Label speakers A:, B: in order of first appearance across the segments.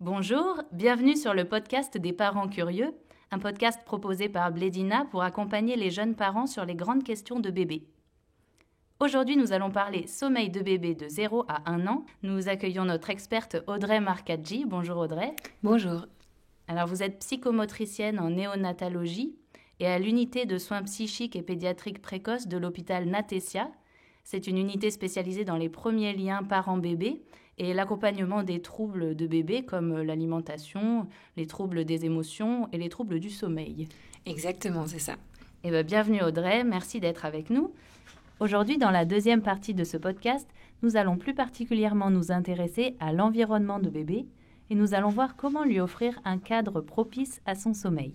A: Bonjour, bienvenue sur le podcast des parents curieux, un podcast proposé par Blédina pour accompagner les jeunes parents sur les grandes questions de bébé. Aujourd'hui, nous allons parler sommeil de bébé de 0 à 1 an. Nous accueillons notre experte Audrey Marcaggi. Bonjour Audrey.
B: Bonjour.
A: Alors vous êtes psychomotricienne en néonatologie et à l'unité de soins psychiques et pédiatriques précoces de l'hôpital Natessia. C'est une unité spécialisée dans les premiers liens parents-bébés et l'accompagnement des troubles de bébé comme l'alimentation, les troubles des émotions et les troubles du sommeil.
B: Exactement, c'est ça.
A: Bienvenue Audrey, merci d'être avec nous. Aujourd'hui, dans la deuxième partie de ce podcast, nous allons plus particulièrement nous intéresser à l'environnement de bébé et nous allons voir comment lui offrir un cadre propice à son sommeil.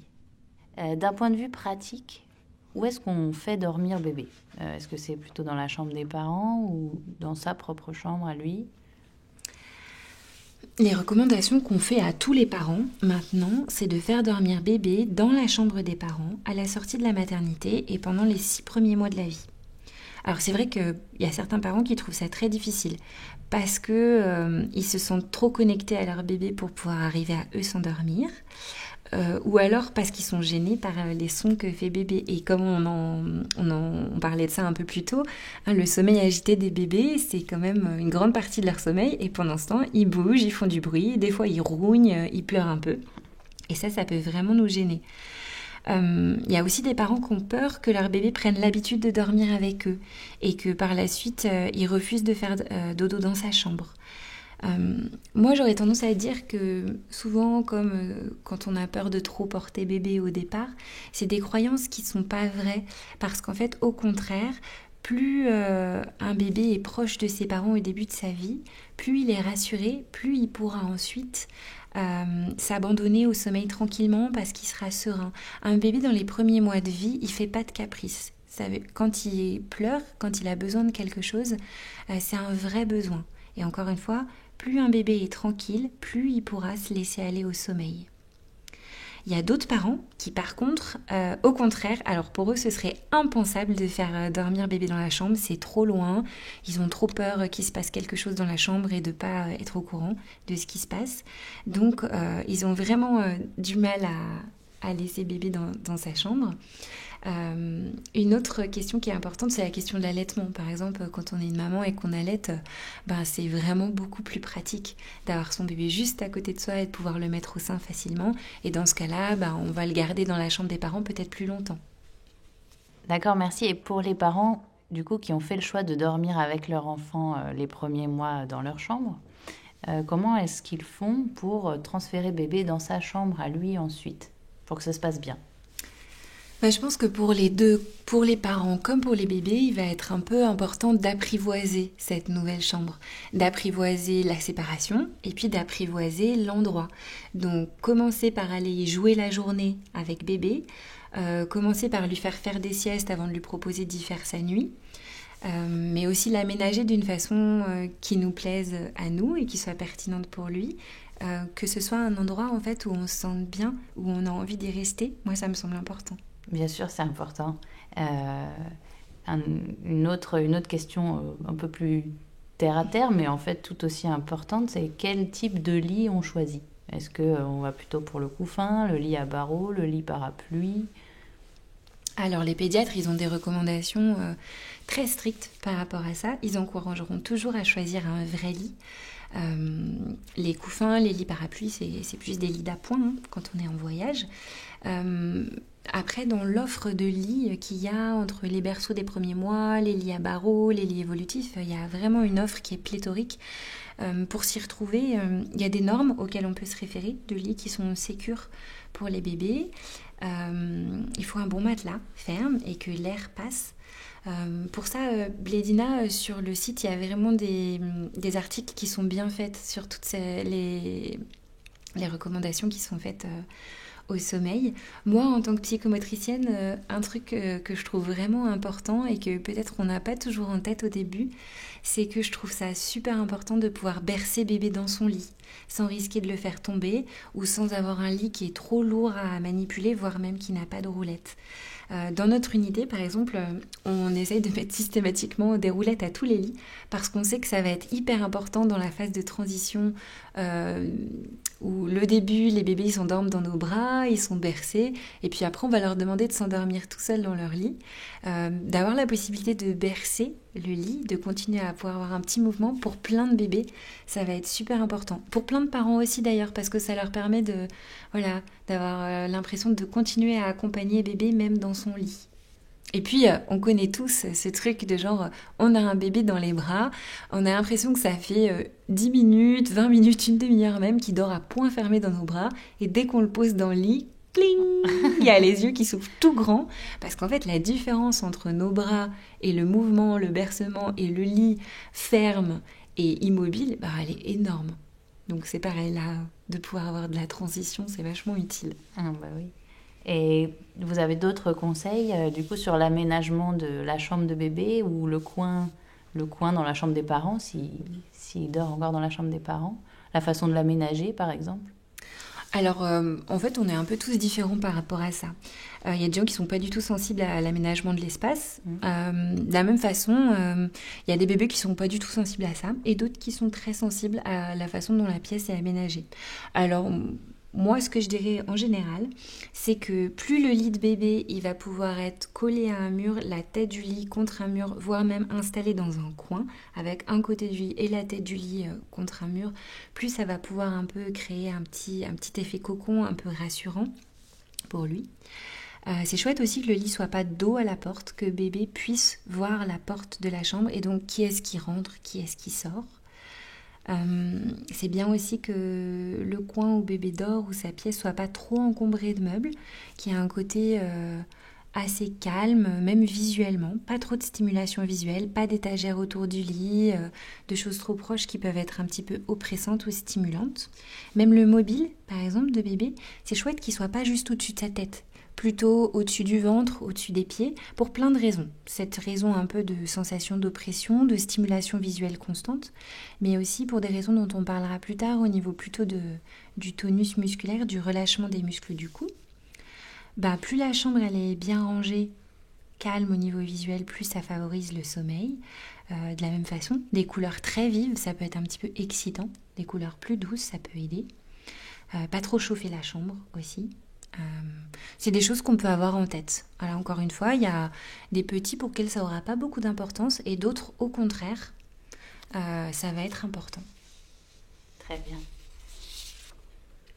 A: D'un point de vue pratique, où est-ce qu'on fait dormir bébé ? Est-ce que c'est plutôt dans la chambre des parents ou dans sa propre chambre à lui ?
B: Les recommandations qu'on fait à tous les parents maintenant, c'est de faire dormir bébé dans la chambre des parents à la sortie de la maternité et pendant les 6 premiers mois de la vie. Alors c'est vrai qu'il y a certains parents qui trouvent ça très difficile parce qu'ils se sentent trop connectés à leur bébé pour pouvoir arriver à eux s'endormir. Ou alors parce qu'ils sont gênés par les sons que fait bébé. Et comme on parlait de ça un peu plus tôt, le sommeil agité des bébés, c'est quand même une grande partie de leur sommeil. Et pendant ce temps, ils bougent, ils font du bruit, des fois ils rougnent, ils pleurent un peu. Et ça peut vraiment nous gêner. Il y a aussi des parents qui ont peur que leur bébé prenne l'habitude de dormir avec eux et que par la suite, ils refusent de faire dodo dans sa chambre. Moi, j'aurais tendance à dire que souvent, comme quand on a peur de trop porter bébé au départ, c'est des croyances qui ne sont pas vraies. Parce qu'en fait, au contraire, plus un bébé est proche de ses parents au début de sa vie, plus il est rassuré, plus il pourra ensuite s'abandonner au sommeil tranquillement parce qu'il sera serein. Un bébé dans les premiers mois de vie, il ne fait pas de caprice. Quand il pleure, quand il a besoin de quelque chose, c'est un vrai besoin. Et encore une fois, plus un bébé est tranquille, plus il pourra se laisser aller au sommeil. Il y a d'autres parents qui, par contre, au contraire, alors pour eux, ce serait impensable de faire dormir bébé dans la chambre, c'est trop loin, ils ont trop peur qu'il se passe quelque chose dans la chambre et de ne pas être au courant de ce qui se passe. Donc, ils ont vraiment du mal à laisser bébé dans sa chambre. Une autre question qui est importante, c'est la question de l'allaitement. Par exemple, quand on est une maman et qu'on allaite, c'est vraiment beaucoup plus pratique d'avoir son bébé juste à côté de soi et de pouvoir le mettre au sein facilement. Et dans ce cas-là, on va le garder dans la chambre des parents peut-être plus longtemps.
A: D'accord, merci. Et pour les parents, du coup, qui ont fait le choix de dormir avec leur enfant les premiers mois dans leur chambre, comment est-ce qu'ils font pour transférer bébé dans sa chambre à lui ensuite, pour que ça se passe bien ?
B: Je pense que pour les deux, pour les parents comme pour les bébés, il va être un peu important d'apprivoiser cette nouvelle chambre, d'apprivoiser la séparation et puis d'apprivoiser l'endroit. Donc commencer par aller jouer la journée avec bébé, commencer par lui faire des siestes avant de lui proposer d'y faire sa nuit, mais aussi l'aménager d'une façon qui nous plaise à nous et qui soit pertinente pour lui. Que ce soit un endroit en fait où on se sente bien, où on a envie d'y rester, moi ça me semble important.
A: Bien sûr, c'est important. Une autre question un peu plus terre à terre, mais en fait tout aussi importante, c'est quel type de lit on choisit. Est-ce qu'on va plutôt pour le couffin, le lit à barreaux, le lit parapluie ?
B: Alors les pédiatres, ils ont des recommandations très strictes par rapport à ça. Ils encourageront toujours à choisir un vrai lit. Les couffins, les lits parapluies, c'est plus des lits d'appoint quand on est en voyage. Après, dans l'offre de lits qu'il y a entre les berceaux des premiers mois, les lits à barreaux, les lits évolutifs, il y a vraiment une offre qui est pléthorique. Pour s'y retrouver, il y a des normes auxquelles on peut se référer, de lits qui sont sécures pour les bébés. Il faut un bon matelas ferme et que l'air passe. Pour ça, Blédina, sur le site, il y a vraiment des articles qui sont bien faits sur toutes les recommandations qui sont faites au sommeil. Moi, en tant que psychomotricienne, un truc que je trouve vraiment important et que peut-être on n'a pas toujours en tête au début, c'est que je trouve ça super important de pouvoir bercer bébé dans son lit, sans risquer de le faire tomber ou sans avoir un lit qui est trop lourd à manipuler, voire même qui n'a pas de roulette. Dans notre unité, par exemple, on essaye de mettre systématiquement des roulettes à tous les lits parce qu'on sait que ça va être hyper important dans la phase de transition où le début, les bébés ils s'endorment dans nos bras, ils sont bercés, et puis après on va leur demander de s'endormir tout seuls dans leur lit, d'avoir la possibilité de bercer le lit, de continuer à pouvoir avoir un petit mouvement pour plein de bébés, ça va être super important. Pour plein de parents aussi d'ailleurs, parce que ça leur permet d'avoir l'impression de continuer à accompagner bébé même dans son lit. Et puis, on connaît tous ce truc de genre, on a un bébé dans les bras, on a l'impression que ça fait 10 minutes, 20 minutes, une demi-heure même, qui dort à point fermé dans nos bras, et dès qu'on le pose dans le lit, cling, il y a les yeux qui s'ouvrent tout grands, parce qu'en fait, la différence entre nos bras et le mouvement, le bercement et le lit ferme et immobile, elle est énorme. Donc c'est pareil, là, de pouvoir avoir de la transition, c'est vachement utile.
A: Ah bah oui. Et vous avez d'autres conseils du coup sur l'aménagement de la chambre de bébé ou le coin dans la chambre des parents, s'il dort encore dans la chambre des parents, la façon de l'aménager par exemple?
B: Alors, en fait, on est un peu tous différents par rapport à ça. Il y a des gens qui sont pas du tout sensibles à l'aménagement de l'espace. De la même façon, il y a des bébés qui sont pas du tout sensibles à ça, et d'autres qui sont très sensibles à la façon dont la pièce est aménagée. Alors, moi, ce que je dirais en général, c'est que plus le lit de bébé, il va pouvoir être collé à un mur, la tête du lit contre un mur, voire même installé dans un coin, avec un côté du lit et la tête du lit contre un mur, plus ça va pouvoir un peu créer un petit effet cocon, un peu rassurant pour lui. C'est chouette aussi que le lit soit pas dos à la porte, que bébé puisse voir la porte de la chambre et donc qui est-ce qui rentre, qui est-ce qui sort. C'est bien aussi que le coin où bébé dort ou sa pièce soit pas trop encombré de meubles, qu'il y ait un côté assez calme, même visuellement, pas trop de stimulation visuelle, pas d'étagères autour du lit, de choses trop proches qui peuvent être un petit peu oppressantes ou stimulantes. Même le mobile, par exemple, de bébé, c'est chouette qu'il soit pas juste au-dessus de sa tête, plutôt au-dessus du ventre, au-dessus des pieds, pour plein de raisons. Cette raison un peu de sensation d'oppression, de stimulation visuelle constante, mais aussi pour des raisons dont on parlera plus tard au niveau plutôt du tonus musculaire, du relâchement des muscles du cou. Plus la chambre elle est bien rangée, calme au niveau visuel, plus ça favorise le sommeil. De la même façon, des couleurs très vives, ça peut être un petit peu excitant. Des couleurs plus douces, ça peut aider. Pas trop chauffer la chambre aussi. C'est des choses qu'on peut avoir en tête. Alors encore une fois, il y a des petits pour lesquels ça n'aura pas beaucoup d'importance et d'autres, au contraire, ça va être important.
A: Très bien.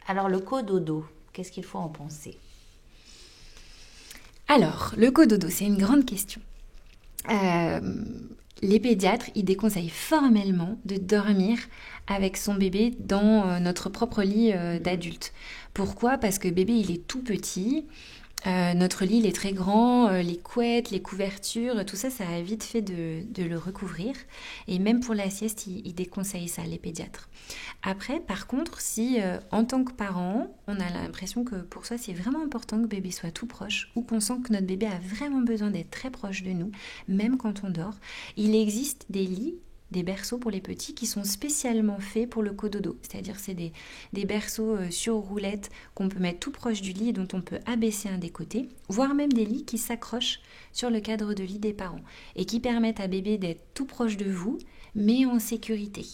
A: Alors le cododo, qu'est-ce qu'il faut en penser?
B: Alors, le cododo, c'est une grande question. Les pédiatres, ils déconseillent formellement de dormir avec son bébé dans notre propre lit d'adulte. Pourquoi ? Parce que bébé, il est tout petit. Notre lit, il est très grand. Les couettes, les couvertures, tout ça, ça a vite fait de le recouvrir. Et même pour la sieste, ils déconseillent ça, les pédiatres. Après, par contre, si en tant que parent, on a l'impression que pour soi, c'est vraiment important que bébé soit tout proche ou qu'on sent que notre bébé a vraiment besoin d'être très proche de nous, même quand on dort, il existe des lits, des berceaux pour les petits qui sont spécialement faits pour le cododo. C'est-à-dire c'est des berceaux sur roulettes qu'on peut mettre tout proche du lit et dont on peut abaisser un des côtés, voire même des lits qui s'accrochent sur le cadre de lit des parents et qui permettent à bébé d'être tout proche de vous, mais en sécurité.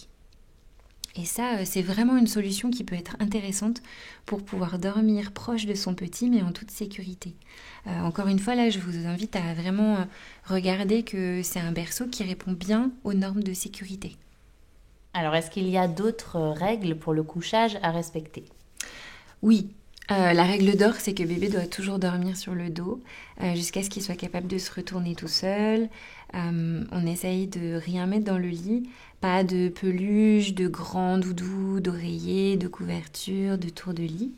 B: Et ça, c'est vraiment une solution qui peut être intéressante pour pouvoir dormir proche de son petit, mais en toute sécurité. Encore une fois, là, je vous invite à vraiment regarder que c'est un berceau qui répond bien aux normes de sécurité.
A: Alors, est-ce qu'il y a d'autres règles pour le couchage à respecter ?
B: Oui. La règle d'or, c'est que bébé doit toujours dormir sur le dos jusqu'à ce qu'il soit capable de se retourner tout seul. On essaye de rien mettre dans le lit, pas de peluche, de grands doudous, d'oreillers, de couvertures, de tours de lit.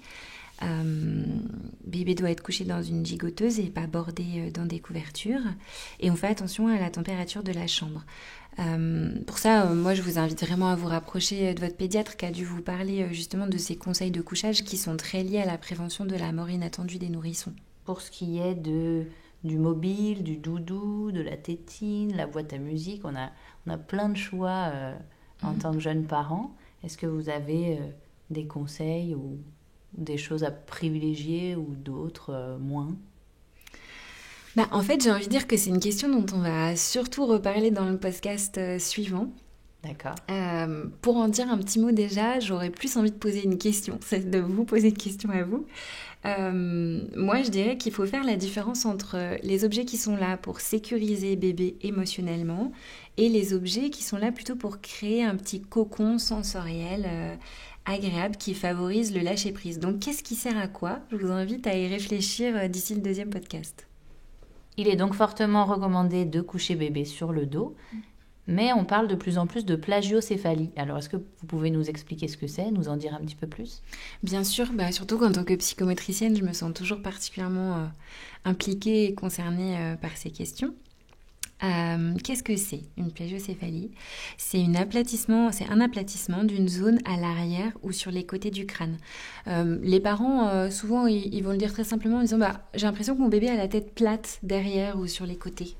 B: Bébé doit être couché dans une gigoteuse et pas bordé dans des couvertures. Et on fait attention à la température de la chambre. Pour ça, moi je vous invite vraiment à vous rapprocher de votre pédiatre qui a dû vous parler justement de ces conseils de couchage qui sont très liés à la prévention de la mort inattendue des nourrissons.
A: Pour ce qui est du mobile, du doudou, de la tétine, la boîte à musique, on a plein de choix en tant que jeunes parents. Est-ce que vous avez des conseils ou des choses à privilégier ou d'autres moins ?
B: En fait, j'ai envie de dire que c'est une question dont on va surtout reparler dans le podcast suivant.
A: D'accord.
B: Pour en dire un petit mot déjà, j'aurais plus envie de poser une question, c'est de vous poser une question à vous. Moi, je dirais qu'il faut faire la différence entre les objets qui sont là pour sécuriser bébé émotionnellement et les objets qui sont là plutôt pour créer un petit cocon sensoriel agréable qui favorise le lâcher-prise. Donc, qu'est-ce qui sert à quoi? Je vous invite à y réfléchir d'ici le deuxième podcast.
A: Il est donc fortement recommandé de coucher bébé sur le dos, mais on parle de plus en plus de plagiocéphalie. Alors, est-ce que vous pouvez nous expliquer ce que c'est, nous en dire un petit peu plus?
B: Bien sûr, surtout qu'en tant que psychomotricienne, je me sens toujours particulièrement impliquée et concernée par ces questions. Qu'est-ce que c'est une plagiocéphalie? C'est un aplatissement d'une zone à l'arrière ou sur les côtés du crâne. Les parents, souvent, ils vont le dire très simplement en disant j'ai l'impression que mon bébé a la tête plate derrière ou sur les côtés.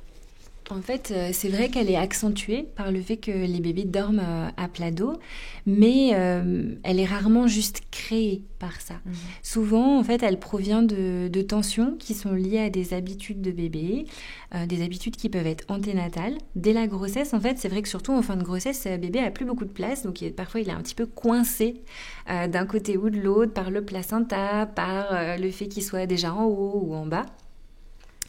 B: En fait, c'est vrai qu'elle est accentuée par le fait que les bébés dorment à plat dos, mais elle est rarement juste créée par ça. Souvent, en fait, elle provient de tensions qui sont liées à des habitudes de bébé, des habitudes qui peuvent être anténatales. Dès la grossesse, en fait, c'est vrai que surtout en fin de grossesse, le bébé a plus beaucoup de place, donc parfois il est un petit peu coincé d'un côté ou de l'autre par le placenta, par le fait qu'il soit déjà en haut ou en bas.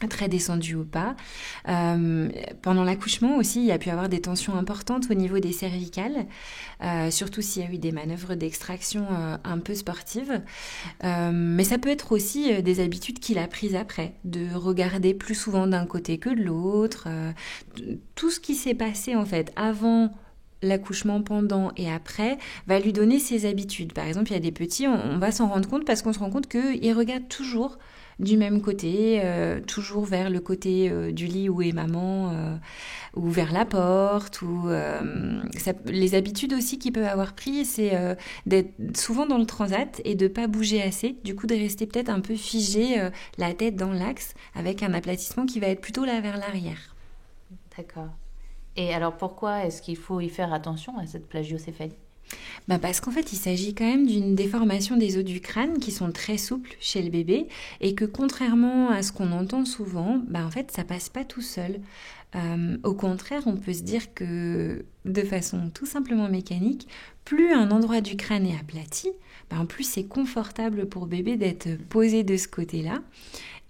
B: Très descendu ou pas. Pendant l'accouchement aussi, il y a pu avoir des tensions importantes au niveau des cervicales, surtout s'il y a eu des manœuvres d'extraction un peu sportives. Mais ça peut être aussi des habitudes qu'il a prises après, de regarder plus souvent d'un côté que de l'autre. Tout ce qui s'est passé en fait avant l'accouchement, pendant et après, va lui donner ses habitudes. Par exemple, il y a des petits, on va s'en rendre compte parce qu'on se rend compte qu'ils regardent toujours du même côté, toujours vers le côté du lit où est maman, ou vers la porte. Les habitudes aussi qu'il peut avoir pris, c'est d'être souvent dans le transat et de ne pas bouger assez, du coup de rester peut-être un peu figé, la tête dans l'axe, avec un aplatissement qui va être plutôt là vers l'arrière.
A: D'accord. Et alors pourquoi est-ce qu'il faut y faire attention à cette plagiocéphalie?
B: Parce qu'en fait, il s'agit quand même d'une déformation des os du crâne qui sont très souples chez le bébé et que contrairement à ce qu'on entend souvent, en fait, ça passe pas tout seul. Au contraire, on peut se dire que de façon tout simplement mécanique, plus un endroit du crâne est aplati, plus c'est confortable pour bébé d'être posé de ce côté-là.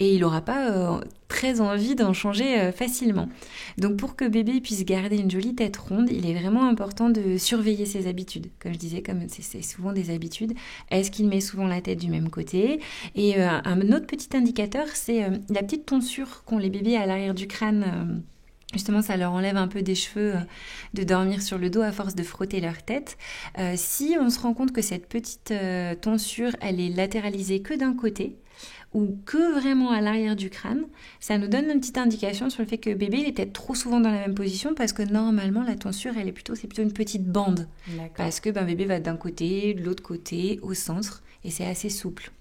B: Et il n'aura pas très envie d'en changer facilement. Donc pour que bébé puisse garder une jolie tête ronde, il est vraiment important de surveiller ses habitudes. Comme je disais, comme c'est souvent des habitudes, est-ce qu'il met souvent la tête du même côté? Et un autre petit indicateur, c'est la petite tonsure qu'ont les bébés à l'arrière du crâne. Justement, ça leur enlève un peu des cheveux de dormir sur le dos à force de frotter leur tête. Si on se rend compte que cette petite tonsure, elle est latéralisée que d'un côté, ou que vraiment à l'arrière du crâne, ça nous donne une petite indication sur le fait que bébé il est peut-être trop souvent dans la même position parce que normalement la tonsure c'est plutôt une petite bande. D'accord. Parce que bébé va d'un côté, de l'autre côté, au centre et c'est assez souple.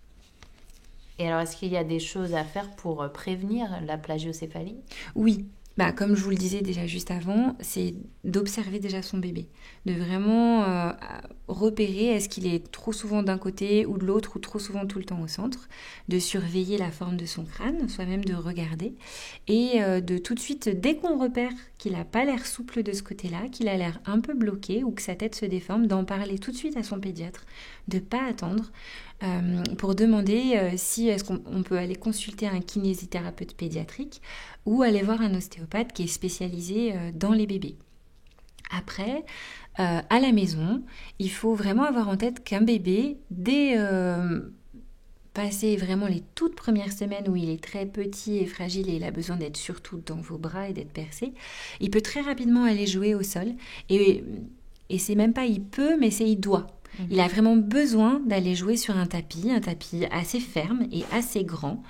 A: Et alors est-ce qu'il y a des choses à faire pour prévenir la plagiocéphalie?
B: Oui. Comme je vous le disais déjà juste avant, c'est d'observer déjà son bébé, de vraiment repérer est-ce qu'il est trop souvent d'un côté ou de l'autre ou trop souvent tout le temps au centre, de surveiller la forme de son crâne, soit même de regarder et de tout de suite, dès qu'on repère qu'il n'a pas l'air souple de ce côté-là, qu'il a l'air un peu bloqué ou que sa tête se déforme, d'en parler tout de suite à son pédiatre, de ne pas attendre. Pour demander si est-ce qu'on peut aller consulter un kinésithérapeute pédiatrique ou aller voir un ostéopathe qui est spécialisé dans les bébés. Après, à la maison, il faut vraiment avoir en tête qu'un bébé, dès passer vraiment les toutes premières semaines où il est très petit et fragile et il a besoin d'être surtout dans vos bras et d'être percé, il peut très rapidement aller jouer au sol et c'est même pas il peut, mais c'est il doit. Il a vraiment besoin d'aller jouer sur un tapis assez ferme et assez grand.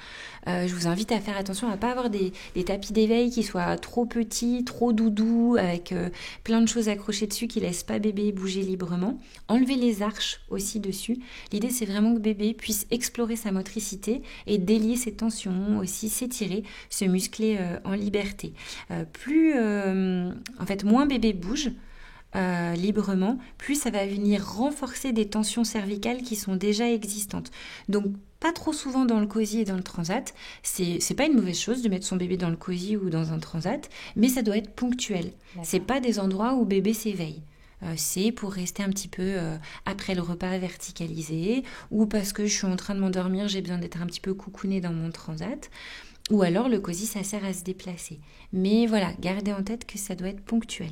B: Je vous invite à faire attention à ne pas avoir des tapis d'éveil qui soient trop petits, trop doudous, avec plein de choses accrochées dessus qui ne laissent pas bébé bouger librement. Enlever les arches aussi dessus. L'idée, c'est vraiment que bébé puisse explorer sa motricité et délier ses tensions, aussi s'étirer, se muscler en liberté. Moins bébé bouge, librement, plus ça va venir renforcer des tensions cervicales qui sont déjà existantes. Donc pas trop souvent dans le cosy et dans le transat, c'est pas une mauvaise chose de mettre son bébé dans le cosy ou dans un transat, mais ça doit être ponctuel. D'accord. C'est pas des endroits où bébé s'éveille. c'est pour rester un petit peu après le repas verticalisé, ou parce que je suis en train de m'endormir, j'ai besoin d'être un petit peu coucounée dans mon transat. Ou alors le cosy, ça sert à se déplacer. Mais voilà, gardez en tête que ça doit être ponctuel.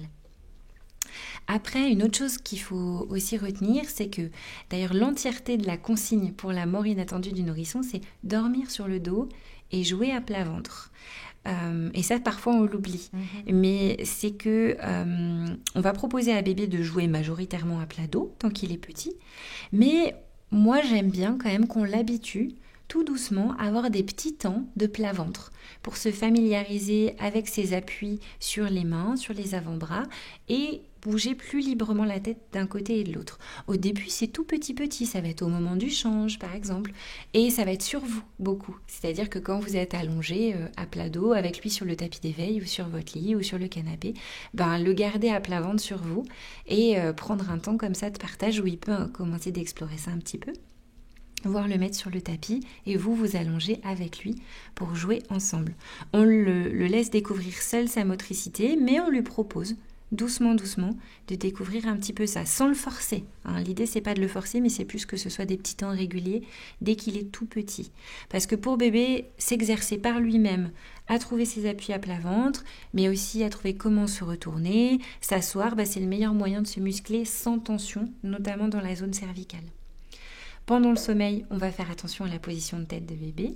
B: Après, une autre chose qu'il faut aussi retenir, c'est que d'ailleurs l'entièreté de la consigne pour la mort inattendue du nourrisson, c'est dormir sur le dos et jouer à plat ventre. Et ça, parfois, on l'oublie. Mais c'est que on va proposer à bébé de jouer majoritairement à plat dos, tant qu'il est petit. Mais moi, j'aime bien quand même qu'on l'habitue tout doucement à avoir des petits temps de plat ventre pour se familiariser avec ses appuis sur les mains, sur les avant-bras et bouger plus librement la tête d'un côté et de l'autre. Au début, c'est tout petit, ça va être au moment du change par exemple, et ça va être sur vous beaucoup. C'est-à-dire que quand vous êtes allongé à plat dos avec lui sur le tapis d'éveil ou sur votre lit ou sur le canapé, le garder à plat ventre sur vous et prendre un temps comme ça de partage où il peut commencer d'explorer ça un petit peu. Voire le mettre sur le tapis et vous allongez avec lui pour jouer ensemble. On le laisse découvrir seul sa motricité, mais on lui propose doucement de découvrir un petit peu ça, sans le forcer. L'idée, c'est pas de le forcer, mais c'est plus que ce soit des petits temps réguliers dès qu'il est tout petit. Parce que pour bébé, s'exercer par lui-même à trouver ses appuis à plat ventre, mais aussi à trouver comment se retourner, s'asseoir, c'est le meilleur moyen de se muscler sans tension, notamment dans la zone cervicale. Pendant le sommeil, on va faire attention à la position de tête de bébé.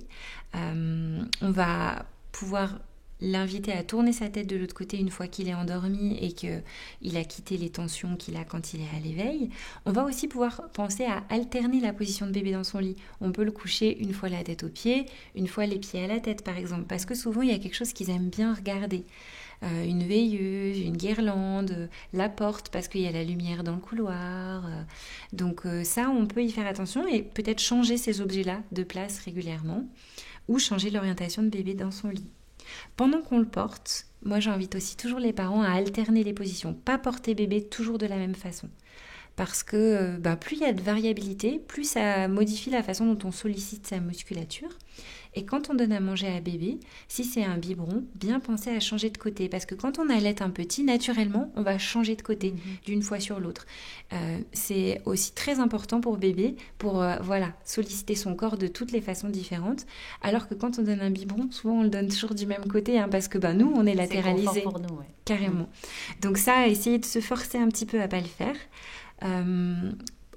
B: On va pouvoir l'inviter à tourner sa tête de l'autre côté une fois qu'il est endormi et qu'il a quitté les tensions qu'il a quand il est à l'éveil. On va aussi pouvoir penser à alterner la position de bébé dans son lit. On peut le coucher une fois la tête aux pieds, une fois les pieds à la tête par exemple, parce que souvent il y a quelque chose qu'ils aiment bien regarder. Une veilleuse, une guirlande, la porte parce qu'il y a la lumière dans le couloir. Donc ça, on peut y faire attention et peut-être changer ces objets-là de place régulièrement ou changer l'orientation de bébé dans son lit. Pendant qu'on le porte, moi j'invite aussi toujours les parents à alterner les positions, pas porter bébé toujours de la même façon. Parce que plus il y a de variabilité, plus ça modifie la façon dont on sollicite sa musculature. Et quand on donne à manger à bébé, si c'est un biberon, bien penser à changer de côté. Parce que quand on allaite un petit, naturellement, on va changer de côté d'une fois sur l'autre. C'est aussi très important pour bébé pour solliciter son corps de toutes les façons différentes. Alors que quand on donne un biberon, souvent on le donne toujours du même côté parce que nous, on est latéralisés.
A: C'est confort pour nous, ouais.
B: Carrément. Donc ça, essayer de se forcer un petit peu à pas le faire.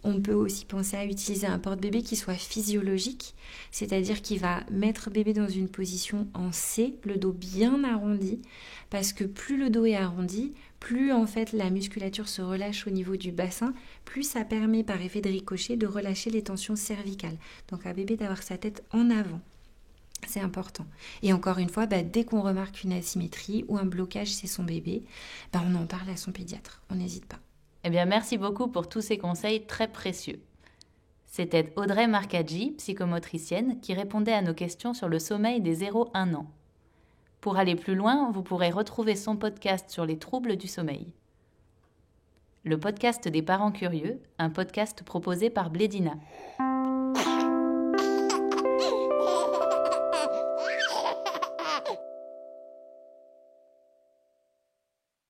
B: On peut aussi penser à utiliser un porte-bébé qui soit physiologique, c'est-à-dire qui va mettre bébé dans une position en C, le dos bien arrondi, parce que plus le dos est arrondi, plus en fait la musculature se relâche au niveau du bassin, plus ça permet par effet de ricochet de relâcher les tensions cervicales. Donc à bébé d'avoir sa tête en avant. C'est important. Et encore une fois, dès qu'on remarque une asymétrie ou un blocage chez son bébé, on en parle à son pédiatre, on n'hésite pas.
A: Eh bien, merci beaucoup pour tous ces conseils très précieux. C'était Audrey Marcaggi, psychomotricienne, qui répondait à nos questions sur le sommeil des 0-1 ans. Pour aller plus loin, vous pourrez retrouver son podcast sur les troubles du sommeil. Le podcast des parents curieux, un podcast proposé par Blédina.